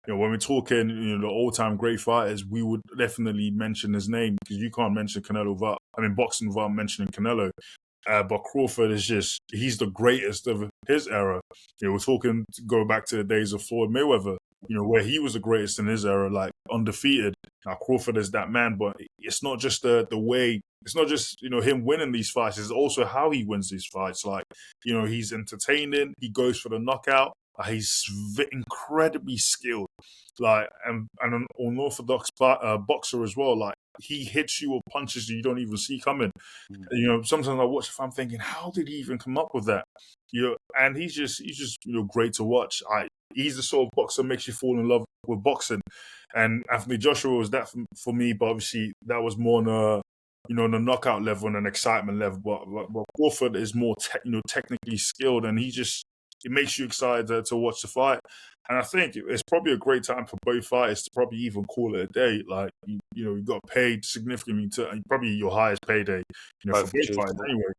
when we're talking, the all-time great fighters, we would definitely mention his name because you can't mention boxing without mentioning Canelo. But Crawford is he's the greatest of his era. We're talking, go back to the days of Floyd Mayweather, where he was the greatest in his era, like undefeated. Now Crawford is that man, but it's not just the way, it's not just, him winning these fights, it's also how he wins these fights. Like, he's entertaining, he goes for the knockout, he's incredibly skilled. Like, and an unorthodox boxer as well. Like, he hits you with punches you don't even see coming. Sometimes I watch if I'm thinking, how did he even come up with that? And he's just great to watch. He's the sort of boxer that makes you fall in love with boxing. And Anthony Joshua was that for me, but obviously that was more on on a knockout level and an excitement level. But Crawford is more technically skilled, and it makes you excited to watch the fight. And I think it's probably a great time for both fighters to probably even call it a day. Like, you got paid significantly probably your highest payday, for both fighters anyway,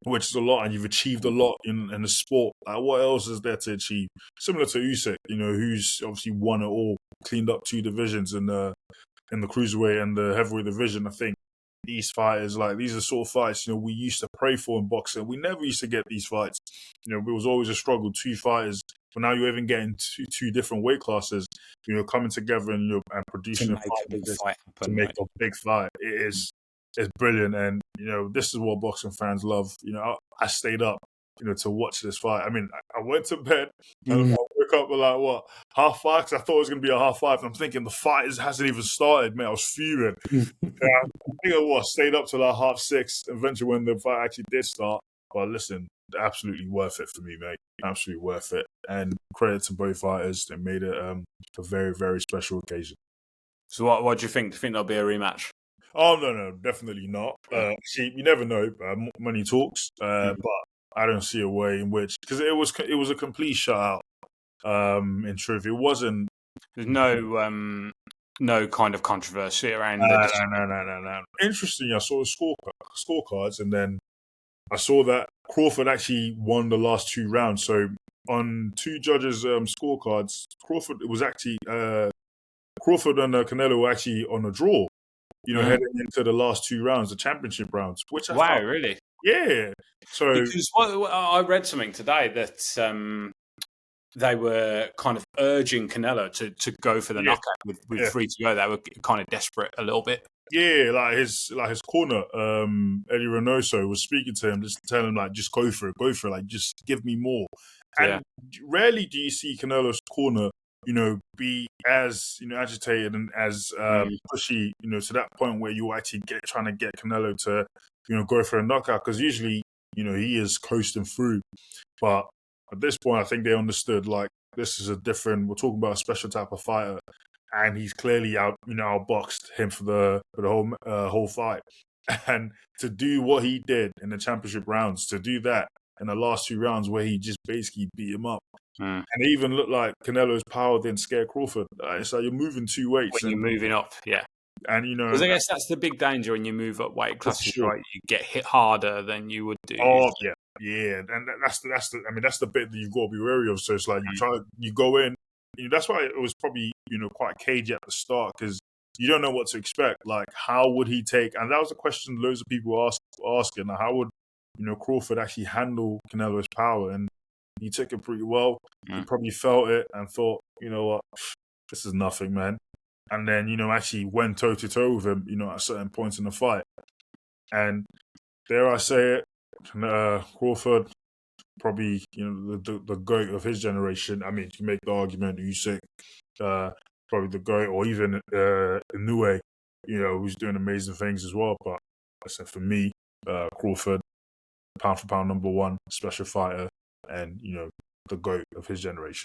which is a lot, and you've achieved a lot in the sport. Like, what else is there to achieve? Similar to Usyk, who's obviously won it all, cleaned up 2 divisions in the cruiserweight and the heavyweight division. I think these fighters, like, these are sort of fights, we used to pray for in boxing. We never used to get these fights. It was always a struggle, 2 fighters. But now you're even getting two different weight classes, coming together and producing a fight to make a big fight. It's brilliant. And, this is what boxing fans love. I stayed up, to watch this fight. I mean, I went to bed and I woke up at like, what, 5:30? Because I thought it was going to be at 5:30. And I'm thinking the fight hasn't even started, man. I was fuming. I think I stayed up till like 5:30, eventually when the fight actually did start. But listen, absolutely worth it for me, mate. Absolutely worth it. And credit to both fighters. They made it a very, very special occasion. So what do you think? Do you think there'll be a rematch? Oh, no, definitely not. See, you never know. Money talks. But I don't see a way in which, because it was a complete shutout. In truth, it wasn't. There's no kind of controversy around No. Interesting. I saw the scorecards, and then I saw that Crawford actually won the last 2 rounds. So on 2 judges' scorecards, Crawford and Canelo were actually on a draw. Heading into the last 2 rounds, the championship rounds. Which I thought, really? Yeah. So because I read something today that they were kind of urging Canelo to go for the knockout with 3 to go. They were kind of desperate a little bit. Yeah, like his corner, Eddie Reynoso was speaking to him, just telling him, like, just go for it, like, just give me more. And rarely do you see Canelo's corner, be as agitated and as pushy, to that point where you're actually trying to get Canelo to, go for a knockout, because usually, he is coasting through. But at this point, I think they understood, like, this is we're talking about a special type of fighter. And he's clearly outboxed him for the whole fight. And to do what he did in the championship rounds, to do that in the last 2 rounds where he just basically beat him up. And it even looked like Canelo's power didn't scare Crawford. It's like you're moving 2 weights. When you're moving up, yeah. And, because I guess that's the big danger when you move up weight classes, right? You get hit harder than you would do. Oh, yeah. And that's the bit that you've got to be wary of. So it's like you go in. That's why it was probably, quite cagey at the start, because you don't know what to expect. Like, how would he take? And that was a question loads of people were asking. Like, how would, Crawford actually handle Canelo's power? And he took it pretty well. He probably felt it and thought, you know what, this is nothing, man. And then, actually went toe-to-toe with him, at certain points in the fight. And dare I say it, Crawford, probably, the GOAT of his generation. I mean, you make the argument, Usyk, probably the GOAT, or even Inoue, who's doing amazing things as well. But I said, for me, Crawford, pound for pound #1, special fighter, and, the GOAT of his generation.